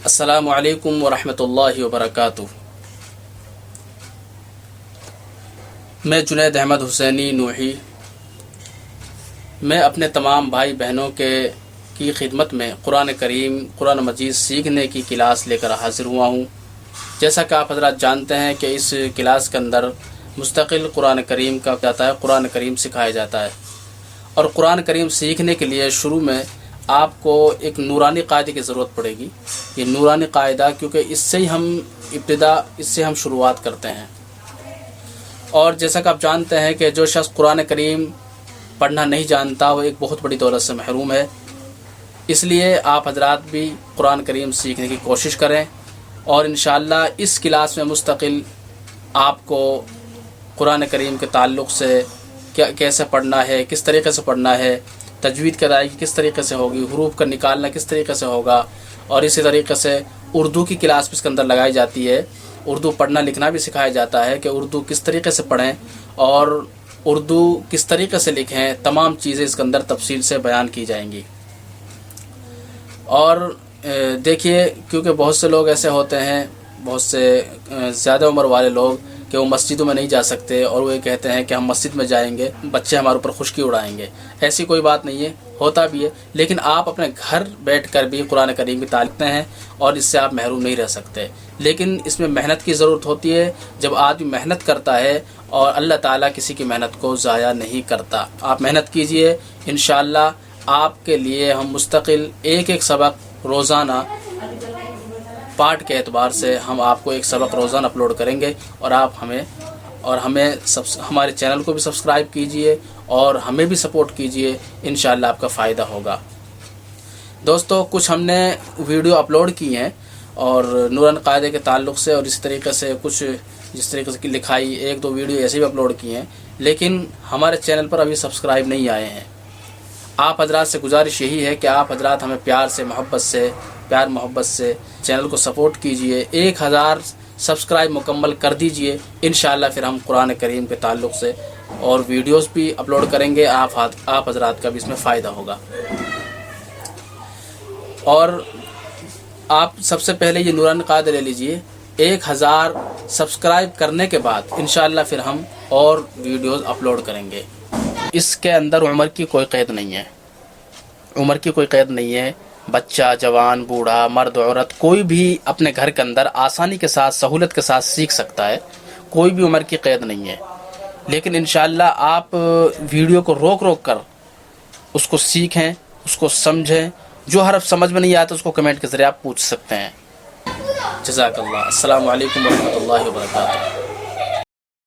السلام علیکم ورحمۃ اللہ وبرکاتہ۔ میں جنید احمد حسینی نوحی، میں اپنے تمام بھائی بہنوں کی خدمت میں قرآن کریم قرآن مجید سیکھنے کی کلاس لے کر حاضر ہوا ہوں۔ جیسا کہ آپ حضرات جانتے ہیں کہ اس کلاس کے اندر مستقل قرآن کریم کا جاتا ہے، قرآن کریم سکھایا جاتا ہے، اور قرآن کریم سیکھنے کے لیے شروع میں آپ کو ایک نورانی قاعدے کی ضرورت پڑے گی۔ یہ نورانی قاعدہ کیونکہ اس سے ہم شروعات کرتے ہیں، اور جیسا کہ آپ جانتے ہیں کہ جو شخص قرآن کریم پڑھنا نہیں جانتا وہ ایک بہت بڑی دولت سے محروم ہے۔ اس لیے آپ حضرات بھی قرآن کریم سیکھنے کی کوشش کریں، اور انشاءاللہ اس کلاس میں مستقل آپ کو قرآن کریم کے تعلق سے کیسے پڑھنا ہے، کس طریقے سے پڑھنا ہے، تجوید کی ادائیگی کس طریقے سے ہوگی، حروف کا نکالنا کس طریقے سے ہوگا، اور اسی طریقے سے اردو کی کلاس بھی اس کے اندر لگائی جاتی ہے۔ اردو پڑھنا لکھنا بھی سکھایا جاتا ہے کہ اردو کس طریقے سے پڑھیں اور اردو کس طریقے سے لکھیں، تمام چیزیں اس کے اندر تفصیل سے بیان کی جائیں گی۔ اور دیکھیے، کیونکہ بہت سے لوگ ایسے ہوتے ہیں، بہت سے زیادہ عمر والے لوگ کہ وہ مسجدوں میں نہیں جا سکتے، اور وہ یہ کہتے ہیں کہ ہم مسجد میں جائیں گے بچے ہمارے اوپر خشکی اڑائیں گے۔ ایسی کوئی بات نہیں ہے، ہوتا بھی ہے، لیکن آپ اپنے گھر بیٹھ کر بھی قرآن کریم کی تعلیم ہیں، اور اس سے آپ محروم نہیں رہ سکتے۔ لیکن اس میں محنت کی ضرورت ہوتی ہے۔ جب آدمی محنت کرتا ہے، اور اللہ تعالیٰ کسی کی محنت کو ضائع نہیں کرتا۔ آپ محنت کیجئے، انشاءاللہ آپ کے لیے ہم مستقل ایک سبق روزانہ پارٹ کے اعتبار سے ہم آپ کو ایک سبق روزانہ اپلوڈ کریں گے، اور آپ ہمارے چینل کو بھی سبسکرائب کیجئے اور ہمیں بھی سپورٹ کیجئے، انشاءاللہ آپ کا فائدہ ہوگا۔ دوستو، کچھ ہم نے ویڈیو اپلوڈ کی ہیں اور نورانی قاعدے کے تعلق سے، اور اسی طریقے سے کچھ جس طریقے سے لکھائی ایک دو ویڈیو ایسے بھی اپلوڈ کی ہیں، لیکن ہمارے چینل پر ابھی سبسکرائب نہیں آئے ہیں۔ آپ حضرات سے گزارش یہی ہے کہ آپ حضرات ہمیں پیار محبت سے چینل کو سپورٹ کیجئے، 1000 سبسکرائب مکمل کر دیجئے، انشاءاللہ پھر ہم قرآن کریم کے تعلق سے اور ویڈیوز بھی اپلوڈ کریں گے، آپ حضرات کا بھی اس میں فائدہ ہوگا۔ اور آپ سب سے پہلے یہ نورانی قاعدہ لے لیجئے، 1000 سبسکرائب کرنے کے بعد انشاءاللہ پھر ہم اور ویڈیوز اپلوڈ کریں گے۔ اس کے اندر عمر کی کوئی قید نہیں ہے، عمر کی کوئی قید نہیں ہے۔ بچہ، جوان، بوڑھا، مرد، عورت، کوئی بھی اپنے گھر کے اندر آسانی کے ساتھ، سہولت کے ساتھ سیکھ سکتا ہے، کوئی بھی عمر کی قید نہیں ہے۔ لیکن انشاءاللہ آپ ویڈیو کو روک کر اس کو سیکھیں، اس کو سمجھیں۔ جو حرف سمجھ میں نہیں آتا اس کو کمنٹ کے ذریعے آپ پوچھ سکتے ہیں۔ جزاک اللہ۔ السلام علیکم ورحمۃ اللہ وبرکاتہ۔